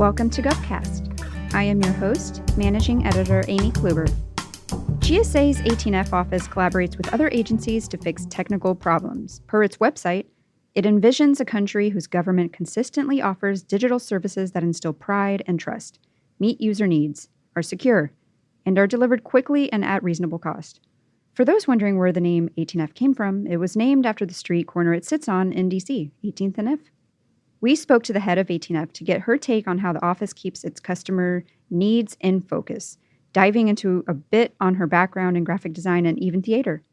Welcome to GovCast. I am your host, Managing Editor Amy Kluber. GSA's 18F office collaborates with other agencies to fix technical problems. Per its website, it envisions a country whose government consistently offers digital services that instill pride and trust, meet user needs, are secure, and are delivered quickly and at reasonable cost. For those wondering where the name 18F came from, it was named after the street corner it sits on in DC, 18th and F. We spoke to the head of 18F to get her take on how the office keeps its customer needs in focus, diving into a bit on her background in graphic design and even theater.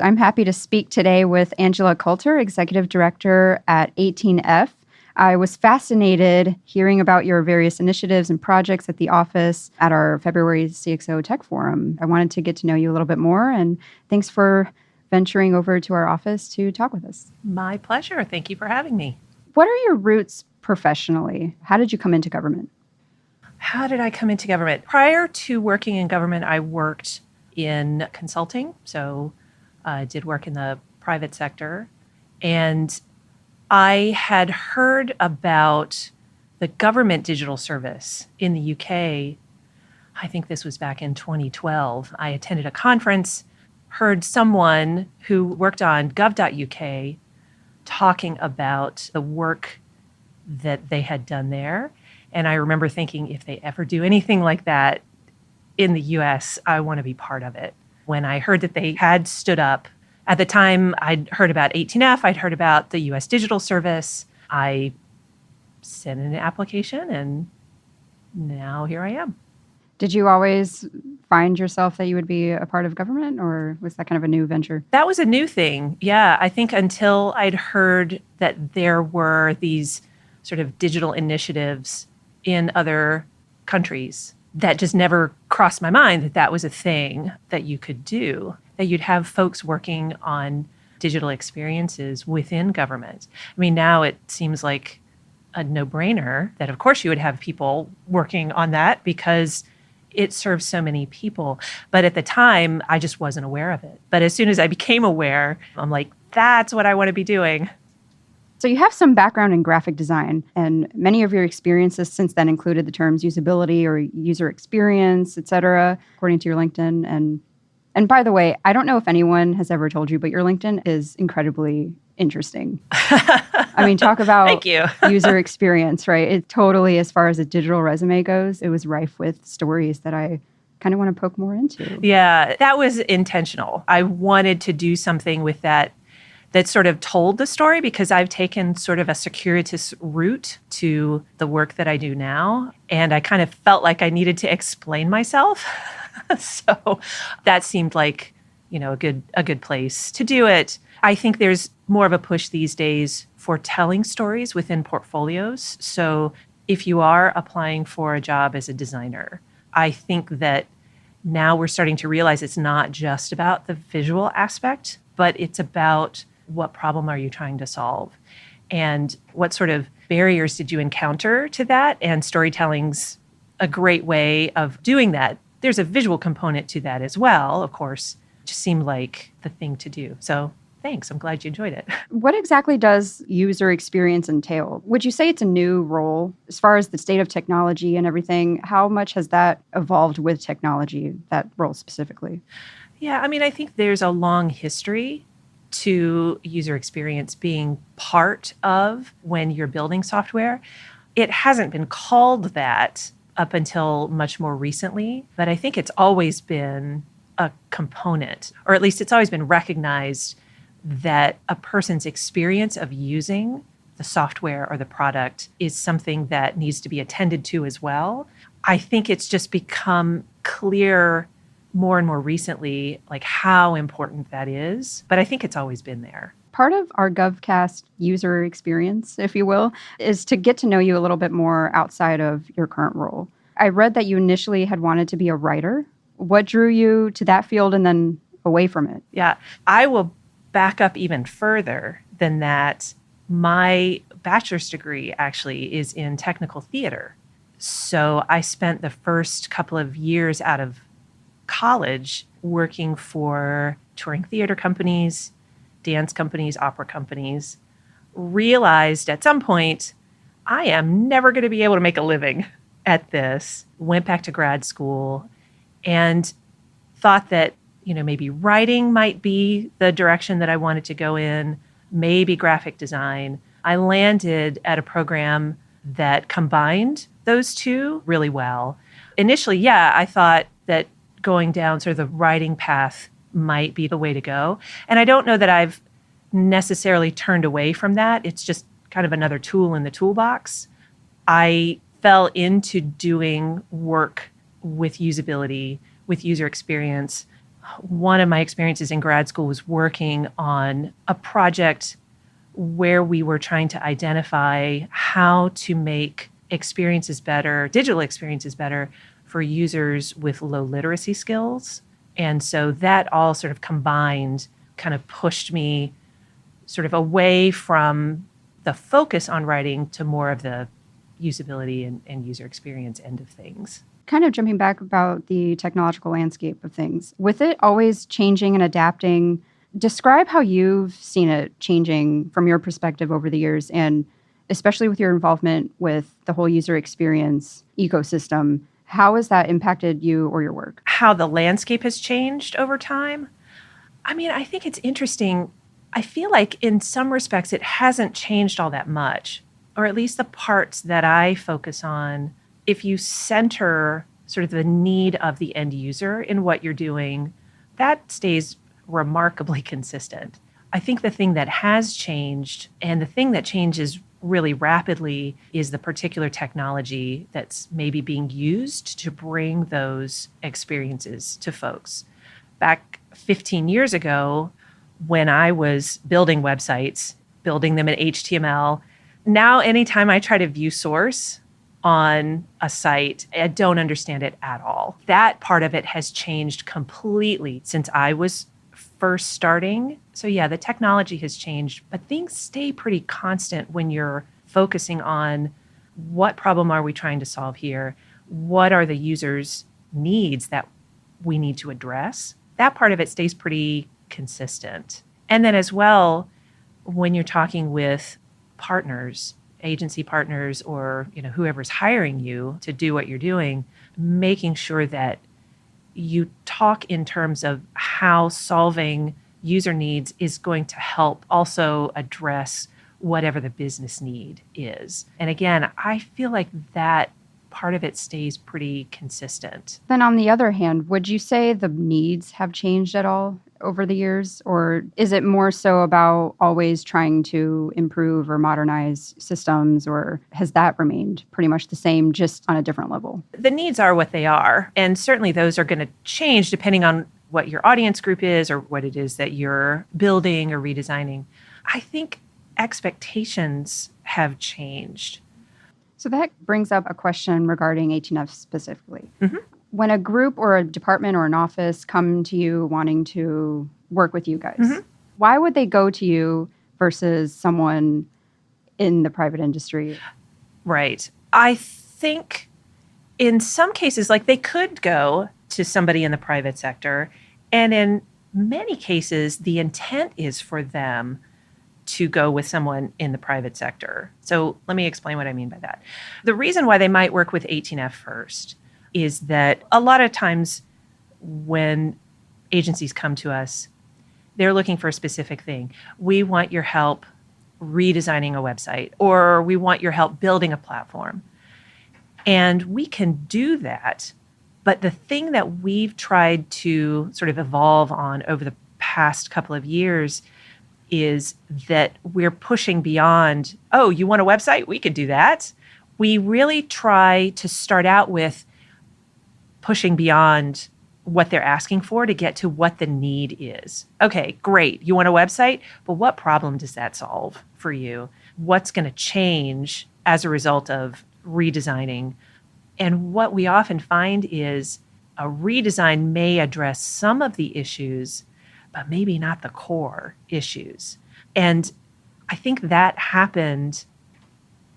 I'm happy to speak today with Angela Colter, Executive Director at 18F. I was fascinated hearing about your various initiatives and projects at the office at our February CXO Tech Forum. I wanted to get to know you a little bit more, and thanks for venturing over to our office to talk with us. My pleasure. Thank you for having me. What are your roots professionally? How did you come into government? How did I come into government? Prior to working in government, I worked in consulting. So I did work in the private sector. And I had heard about the government digital service in the UK. I think this was back in 2012. I attended a conference, heard someone who worked on gov.uk talking about the work that they had done there. And I remember thinking, if they ever do anything like that in the US, I want to be part of it. When I heard that they had stood up, at the time I'd heard about 18F, I'd heard about the US Digital Service. I sent in an application and now here I am. Did you always find yourself that you would be a part of government, or was that kind of a new venture? That was a new thing. Yeah, I think until I'd heard that there were these sort of digital initiatives in other countries, that just never crossed my mind that that was a thing that you could do, that you'd have folks working on digital experiences within government. I mean, now it seems like a no-brainer that, of course, you would have people working on that because it serves so many people. But at the time, I just wasn't aware of it. But as soon as I became aware, I'm like, that's what I want to be doing. So you have some background in graphic design, and many of your experiences since then included the terms usability or user experience, et cetera, according to your LinkedIn. And by the way, I don't know if anyone has ever told you, but your LinkedIn is incredibly interesting. I mean, talk about Thank you. user experience, right? It totally, as far as a digital resume goes, it was rife with stories that I kind of want to poke more into. Yeah, that was intentional. I wanted to do something with that sort of told the story, because I've taken sort of a circuitous route to the work that I do now. And I kind of felt like I needed to explain myself. So that seemed like, a good place to do it. I think there's more of a push these days for telling stories within portfolios. So if you are applying for a job as a designer, I think that now we're starting to realize it's not just about the visual aspect, but it's about what problem are you trying to solve? And what sort of barriers did you encounter to that? And storytelling's a great way of doing that. There's a visual component to that as well, of course. It just seemed like the thing to do. So thanks. I'm glad you enjoyed it. What exactly does user experience entail? Would you say it's a new role as far as the state of technology and everything? How much has that evolved with technology, that role specifically? Yeah, I mean, I think there's a long history to user experience being part of when you're building software. It hasn't been called that up until much more recently, but I think it's always been a component, or at least it's always been recognized that a person's experience of using the software or the product is something that needs to be attended to as well. I think it's just become clear more and more recently, like how important that is. But I think it's always been there. Part of our GovCast user experience, if you will, is to get to know you a little bit more outside of your current role. I read that you initially had wanted to be a writer. What drew you to that field and then away from it? Yeah, I will back up even further than that. My bachelor's degree actually is in technical theater. So I spent the first couple of years out of college working for touring theater companies, dance companies, opera companies, realized at some point I am never going to be able to make a living at this. Went back to grad school and thought that, maybe writing might be the direction that I wanted to go in, maybe graphic design. I landed at a program that combined those two really well. Initially, yeah, I thought that going down sort of the writing path might be the way to go. And I don't know that I've necessarily turned away from that. It's just kind of another tool in the toolbox. I fell into doing work with usability, with user experience. One of my experiences in grad school was working on a project where we were trying to identify how to make experiences better, digital experiences better for users with low literacy skills. And so that all sort of combined kind of pushed me sort of away from the focus on writing to more of the usability and user experience end of things. Kind of jumping back about the technological landscape of things, with it always changing and adapting, describe how you've seen it changing from your perspective over the years, and especially with your involvement with the whole user experience ecosystem. How has that impacted you or your work? How the landscape has changed over time? I mean, I think it's interesting. I feel like in some respects it hasn't changed all that much, or at least the parts that I focus on. If you center sort of the need of the end user in what you're doing, that stays remarkably consistent. I think the thing that has changed, and the thing that changes really rapidly, is the particular technology that's maybe being used to bring those experiences to folks. Back 15 years ago, when I was building websites, building them in HTML, now anytime I try to view source on a site, I don't understand it at all. That part of it has changed completely since I was first starting. So yeah, the technology has changed, but things stay pretty constant when you're focusing on what problem are we trying to solve here? What are the users' needs that we need to address? That part of it stays pretty consistent. And then as well, when you're talking with partners, agency partners, or whoever's hiring you to do what you're doing, making sure that you talk in terms of how solving user needs is going to help also address whatever the business need is. And again, I feel like that part of it stays pretty consistent. Then on the other hand, would you say the needs have changed at all over the years? Or is it more so about always trying to improve or modernize systems, or has that remained pretty much the same, just on a different level? The needs are what they are. And certainly those are going to change depending on what your audience group is or what it is that you're building or redesigning. I think expectations have changed. So that brings up a question regarding 18F specifically. Mm-hmm. When a group or a department or an office come to you wanting to work with you guys, mm-hmm. why would they go to you versus someone in the private industry? Right. I think in some cases, like, they could go to somebody in the private sector, and in many cases, the intent is for them to go with someone in the private sector. So let me explain what I mean by that. The reason why they might work with 18F first is that a lot of times when agencies come to us, they're looking for a specific thing. We want your help redesigning a website, or we want your help building a platform. And we can do that. But the thing that we've tried to sort of evolve on over the past couple of years is that we're pushing beyond, oh, you want a website? We could do that. We really try to start out with pushing beyond what they're asking for to get to what the need is. Okay, great. You want a website, but what problem does that solve for you? What's going to change as a result of redesigning? And what we often find is a redesign may address some of the issues, but maybe not the core issues. And I think that happened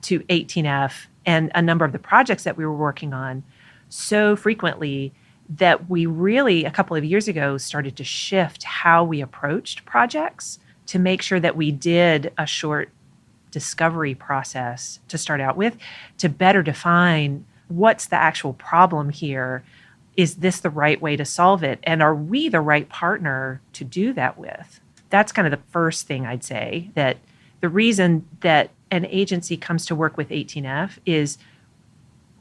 to 18F and a number of the projects that we were working on so frequently that we really, a couple of years ago, started to shift how we approached projects to make sure that we did a short discovery process to start out with to better define what's the actual problem here. Is this the right way to solve it? And are we the right partner to do that with? That's kind of the first thing I'd say, that the reason that an agency comes to work with 18F is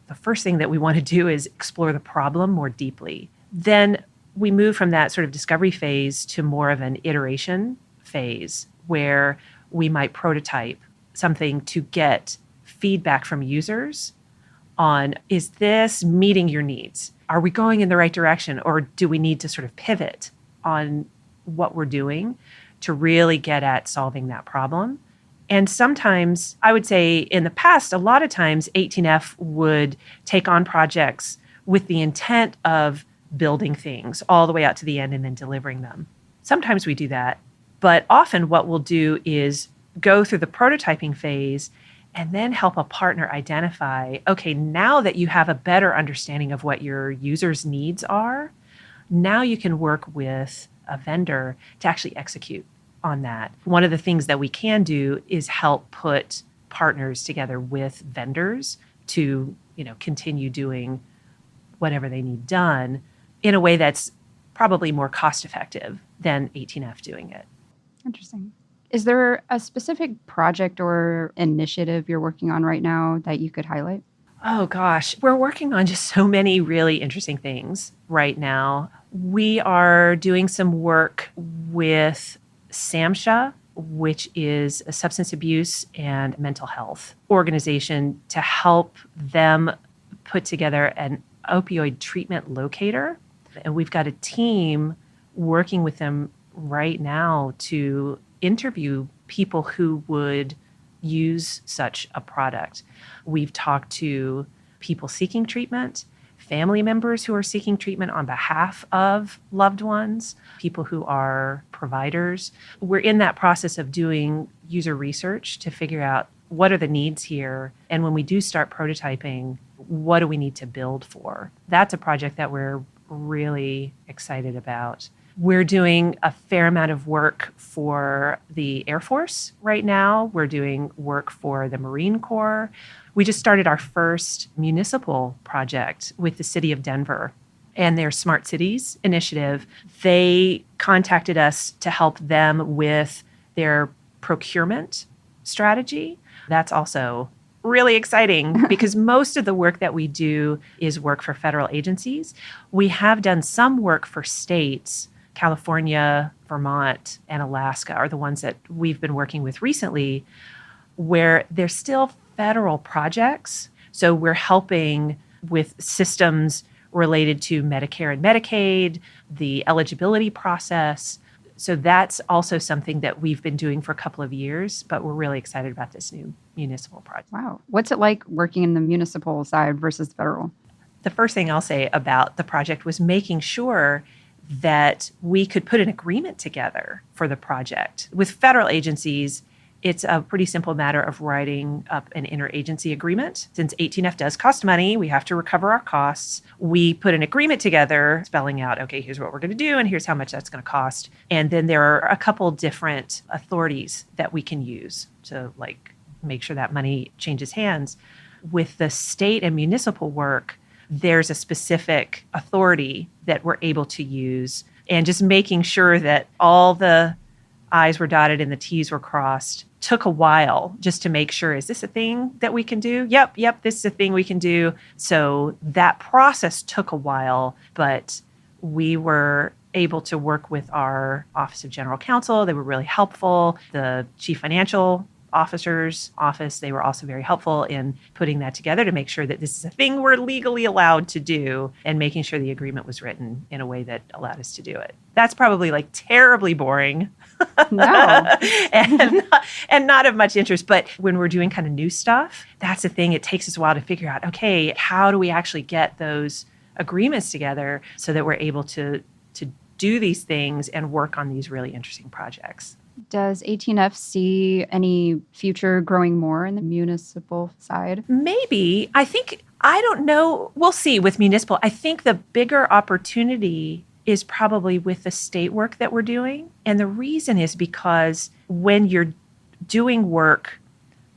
the first thing that we want to do is explore the problem more deeply. Then we move from that sort of discovery phase to more of an iteration phase where we might prototype something to get feedback from users on, is this meeting your needs? Are we going in the right direction? Or do we need to sort of pivot on what we're doing to really get at solving that problem? And sometimes, I would say in the past, a lot of times 18F would take on projects with the intent of building things all the way out to the end and then delivering them. Sometimes we do that, but often what we'll do is go through the prototyping phase and then help a partner identify, okay, now that you have a better understanding of what your users' needs are, now you can work with a vendor to actually execute on that. One of the things that we can do is help put partners together with vendors to, continue doing whatever they need done in a way that's probably more cost effective than 18F doing it. Interesting. Is there a specific project or initiative you're working on right now that you could highlight? Oh gosh, we're working on just so many really interesting things right now. We are doing some work with SAMHSA, which is a substance abuse and mental health organization, to help them put together an opioid treatment locator. And we've got a team working with them right now to interview people who would use such a product. We've talked to people seeking treatment, family members who are seeking treatment on behalf of loved ones, people who are providers. We're in that process of doing user research to figure out what are the needs here. And when we do start prototyping, what do we need to build for? That's a project that we're really excited about. We're doing a fair amount of work for the Air Force right now. We're doing work for the Marine Corps. We just started our first municipal project with the city of Denver and their Smart Cities initiative. They contacted us to help them with their procurement strategy. That's also really exciting because most of the work that we do is work for federal agencies. We have done some work for states. California, Vermont, and Alaska are the ones that we've been working with recently, where they're still federal projects. So we're helping with systems related to Medicare and Medicaid, the eligibility process. So that's also something that we've been doing for a couple of years, but we're really excited about this new municipal project. Wow. What's it like working in the municipal side versus the federal? The first thing I'll say about the project was making sure that we could put an agreement together for the project. With federal agencies, it's a pretty simple matter of writing up an interagency agreement. Since 18F does cost money, we have to recover our costs. We put an agreement together spelling out, okay, here's what we're going to do and here's how much that's going to cost. And then there are a couple different authorities that we can use to make sure that money changes hands. With the state and municipal work, there's a specific authority that we're able to use, and just making sure that all the I's were dotted and the T's were crossed took a while just to make sure, is this a thing that we can do? Yep, this is a thing we can do. So that process took a while, but we were able to work with our Office of General Counsel. They were really helpful. The Chief Financial Officer's office, they were also very helpful in putting that together to make sure that this is a thing we're legally allowed to do, and making sure the agreement was written in a way that allowed us to do it. That's probably terribly boring. No. and not of much interest. But when we're doing kind of new stuff, that's the thing. It takes us a while to figure out, okay, how do we actually get those agreements together so that we're able to do these things and work on these really interesting projects. Does 18F see any future growing more in the municipal side? Maybe. I don't know. We'll see with municipal. I think the bigger opportunity is probably with the state work that we're doing. And the reason is because when you're doing work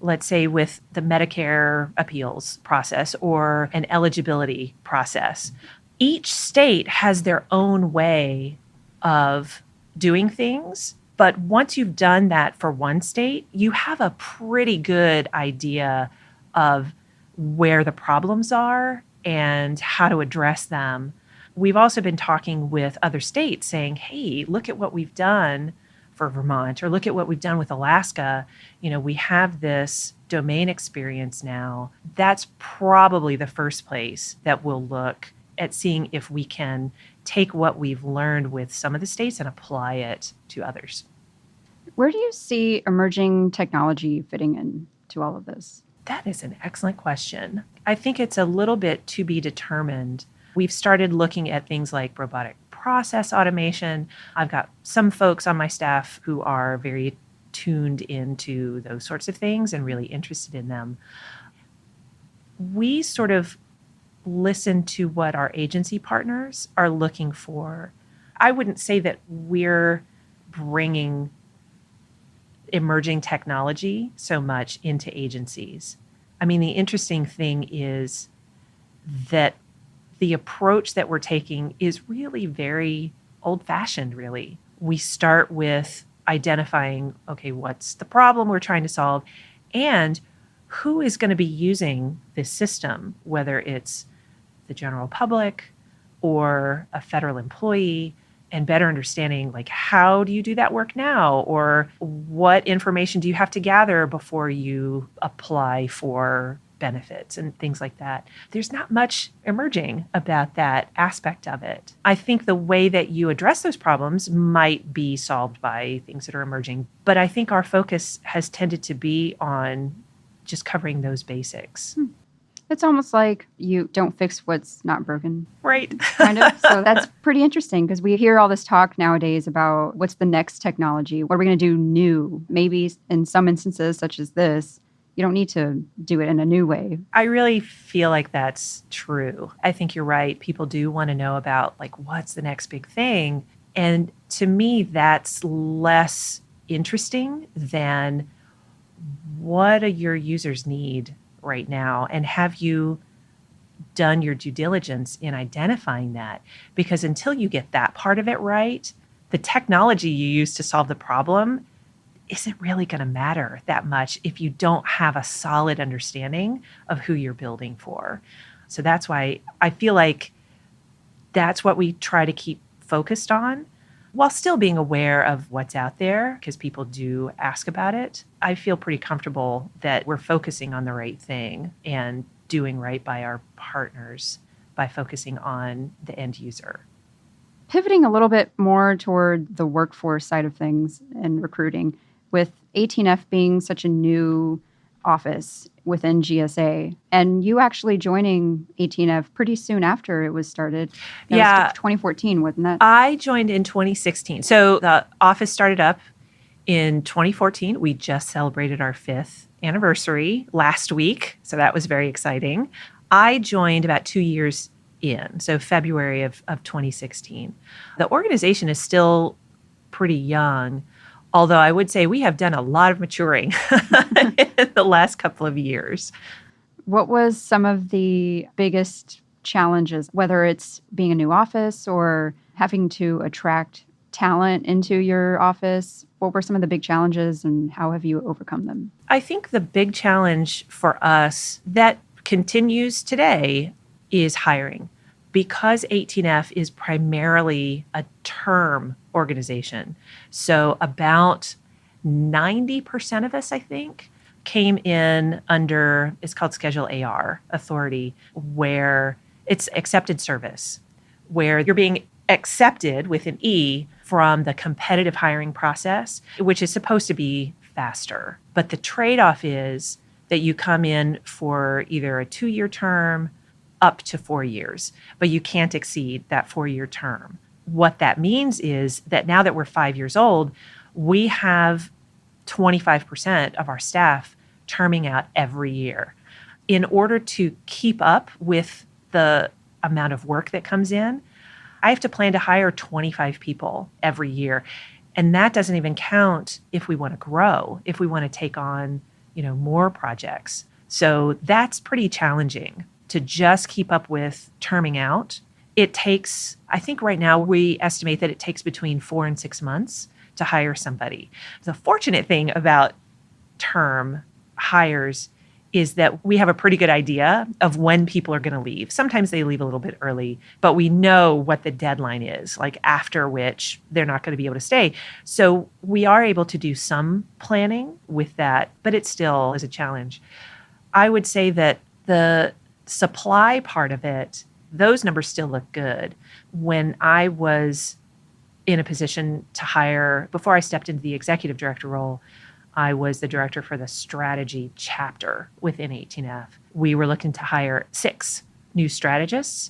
let's say with the Medicare appeals process or an eligibility process. Each state has their own way of doing things. But once you've done that for one state, you have a pretty good idea of where the problems are and how to address them. We've also been talking with other states saying, hey, look at what we've done for Vermont, or look at what we've done with Alaska. We have this domain experience now. That's probably the first place that we'll look at seeing if we can take what we've learned with some of the states and apply it to others. Where do you see emerging technology fitting in to all of this? That is an excellent question. I think it's a little bit to be determined. We've started looking at things like robotic process automation. I've got some folks on my staff who are very tuned into those sorts of things and really interested in them. We sort of listen to what our agency partners are looking for. I wouldn't say that we're bringing emerging technology so much into agencies. I mean, the interesting thing is that the approach that we're taking is really very old-fashioned, really. We start with identifying, okay, what's the problem we're trying to solve, and who is going to be using this system, whether it's the general public or a federal employee, and better understanding, like, how do you do that work now? Or what information do you have to gather before you apply for benefits and things like that? There's not much emerging about that aspect of it. I think the way that you address those problems might be solved by things that are emerging, but I think our focus has tended to be on just covering those basics. It's almost like you don't fix what's not broken. Right. Kind of. So that's pretty interesting because we hear all this talk nowadays about what's the next technology? What are we going to do new? Maybe in some instances, such as this, you don't need to do it in a new way. I really feel like that's true. I think you're right. People do want to know about, like, what's the next big thing? And to me, that's less interesting than what do your users need right now? And have you done your due diligence in identifying that? Because until you get that part of it right, the technology you use to solve the problem isn't really going to matter that much if you don't have a solid understanding of who you're building for. So that's why I feel like that's what we try to keep focused on while still being aware of what's out there, because people do ask about it. I feel pretty comfortable that we're focusing on the right thing and doing right by our partners by focusing on the end user. Pivoting a little bit more toward the workforce side of things and recruiting, with 18F being such a new office within GSA, and you actually joining 18F pretty soon after it was started. That was 2014, wasn't that? I joined in 2016. So the office started up in 2014. We just celebrated our 5th anniversary last week, so that was very exciting. I joined about 2 years in, so February of 2016. The organization is still pretty young, although I would say we have done a lot of maturing in the last couple of years. What was some of the biggest challenges, whether it's being a new office or having to attract talent into your office? What were some of the big challenges and how have you overcome them? I think the big challenge for us that continues today is hiring. Because 18F is primarily a term organization, so about 90% of us, I think, came in under, it's called Schedule AR authority, where it's accepted service, where you're being accepted with an E from the competitive hiring process, which is supposed to be faster. But the trade-off is that you come in for either a 2-year term up to 4 years, but you can't exceed that 4-year term. What that means is that now that we're 5 years old, we have 25% of our staff terming out every year. In order to keep up with the amount of work that comes in, I have to plan to hire 25 people every year. And that doesn't even count if we want to grow, if we want to take on more projects. So that's pretty challenging to just keep up with terming out. It takes, I think right now we estimate that it takes between 4 and 6 months to hire somebody. The fortunate thing about term hires is that we have a pretty good idea of when people are going to leave. Sometimes they leave a little bit early, but we know what the deadline is, like after which they're not going to be able to stay. So we are able to do some planning with that, but it still is a challenge. I would say that the supply part of it, those numbers still look good. When I was in a position to hire, before I stepped into the executive director role, I was the director for the strategy chapter within 18F. We were looking to hire 6 new strategists.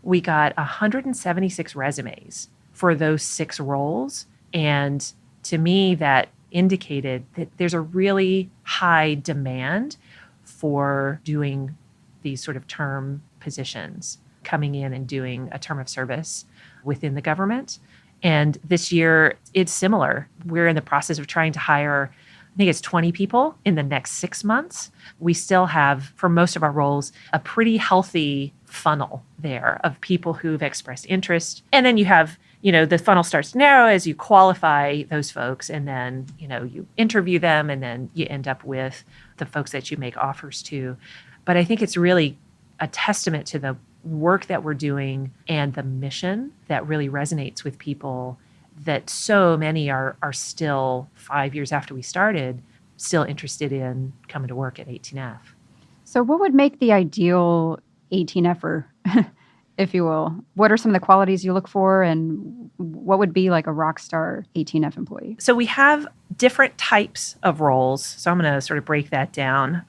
We got 176 resumes for those 6 roles. And to me, that indicated that there's a really high demand for doing these sort of term positions, coming in and doing a term of service within the government. And this year, it's similar. We're in the process of trying to hire, I think it's 20 people in the next 6 months. We still have, for most of our roles, a pretty healthy funnel there of people who've expressed interest. And then you have, the funnel starts to narrow as you qualify those folks, and then, you interview them, and then you end up with the folks that you make offers to. But I think it's really a testament to the work that we're doing and the mission that really resonates with people, that so many are still 5 years after we started, still interested in coming to work at 18F. So what would make the ideal 18Fer, if you will? What are some of the qualities you look for, and what would be like a rock star 18F employee? So we have different types of roles. So I'm going to sort of break that down.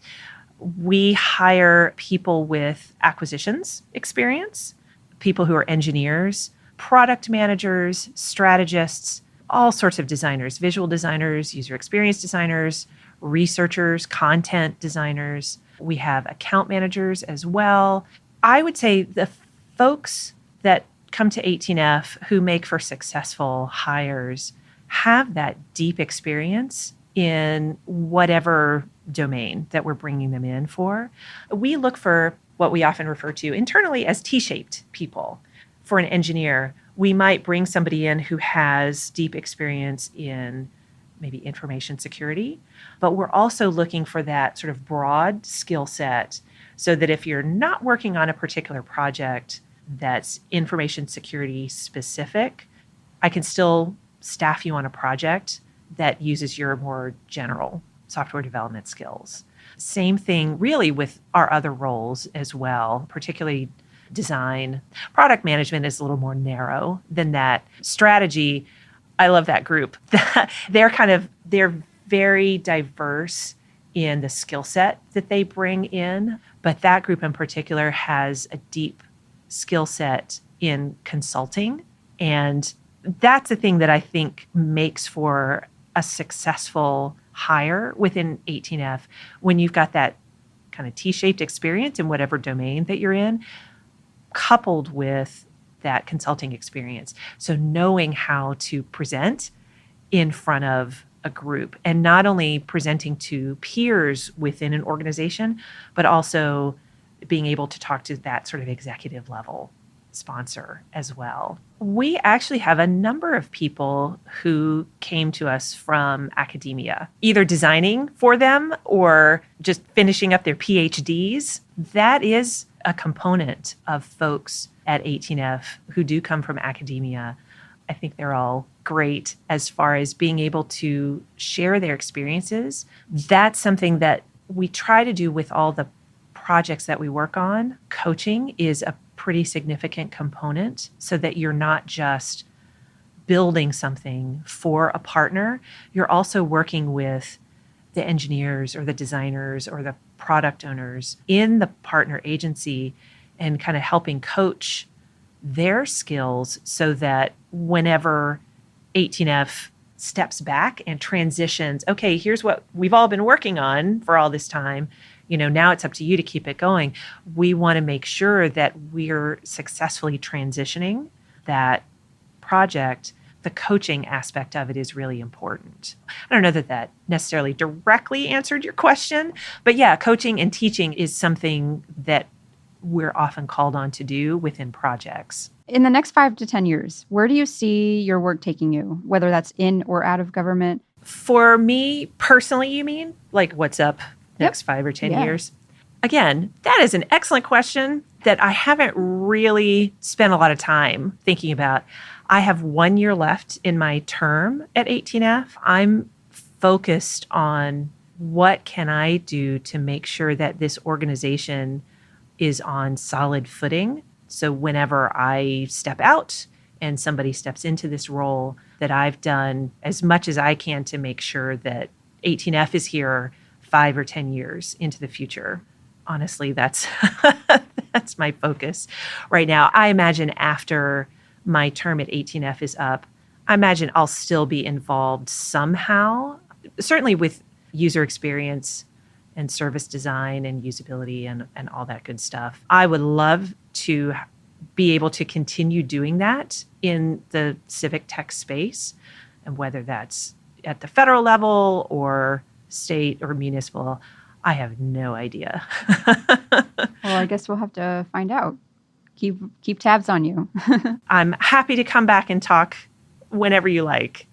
We hire people with acquisitions experience, people who are engineers, product managers, strategists, all sorts of designers, visual designers, user experience designers, researchers, content designers. We have account managers as well. I would say the folks that come to 18F who make for successful hires have that deep experience in whatever domain that we're bringing them in for. We look for what we often refer to internally as T-shaped people. For an engineer, we might bring somebody in who has deep experience in maybe information security, but we're also looking for that sort of broad skill set so that if you're not working on a particular project that's information security specific, I can still staff you on a project that uses your more general software development skills. Same thing really with our other roles as well, particularly design. Product management is a little more narrow than that. Strategy, I love that group. They're very diverse in the skill set that they bring in, but that group in particular has a deep skill set in consulting. And that's the thing that I think makes for a successful hire within 18F when you've got that kind of T-shaped experience in whatever domain that you're in, coupled with that consulting experience. So knowing how to present in front of a group, and not only presenting to peers within an organization, but also being able to talk to that sort of executive level sponsor as well. We actually have a number of people who came to us from academia, either designing for them or just finishing up their PhDs. That is a component of folks at 18F who do come from academia. I think they're all great as far as being able to share their experiences. That's something that we try to do with all the projects that we work on. Coaching is a pretty significant component so that you're not just building something for a partner. You're also working with the engineers or the designers or the product owners in the partner agency and kind of helping coach their skills so that whenever 18F steps back and transitions, okay, here's what we've all been working on for all this time. Now it's up to you to keep it going. We want to make sure that we're successfully transitioning that project the coaching aspect of it is really important. I don't know that that necessarily directly answered your question, but yeah, coaching and teaching is something that we're often called on to do within projects. In the next 5 to 10 years, where do you see your work taking you, whether that's in or out of government? For me personally, you mean? Like what's up next 5 or 10 years? Again, that is an excellent question that I haven't really spent a lot of time thinking about. I have 1 year left in my term at 18F. I'm focused on what can I do to make sure that this organization is on solid footing. So whenever I step out and somebody steps into this role, that I've done as much as I can to make sure that 18F is here 5 or 10 years into the future. Honestly, that's that's my focus right now. I imagine after my term at 18F is up, I imagine I'll still be involved somehow, certainly with user experience and service design and usability and all that good stuff. I would love to be able to continue doing that in the civic tech space, and whether that's at the federal level or state or municipal, I have no idea. Well, I guess we'll have to find out. Keep tabs on you. I'm happy to come back and talk whenever you like.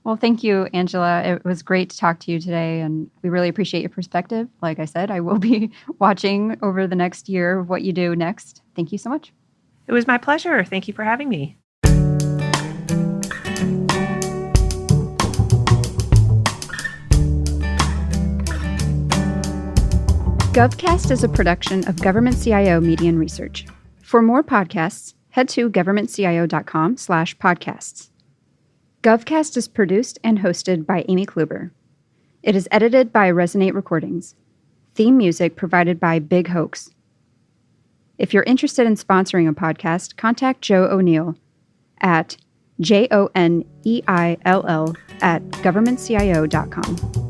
Well, thank you, Angela. It was great to talk to you today, and we really appreciate your perspective. Like I said, I will be watching over the next year of what you do next. Thank you so much. It was my pleasure. Thank you for having me. GovCast is a production of Government CIO Media and Research. For more podcasts, head to governmentcio.com/podcasts. GovCast is produced and hosted by Amy Kluber. It is edited by Resonate Recordings. Theme music provided by Big Hoax. If you're interested in sponsoring a podcast, contact Joe O'Neill at JONEILL@governmentcio.com.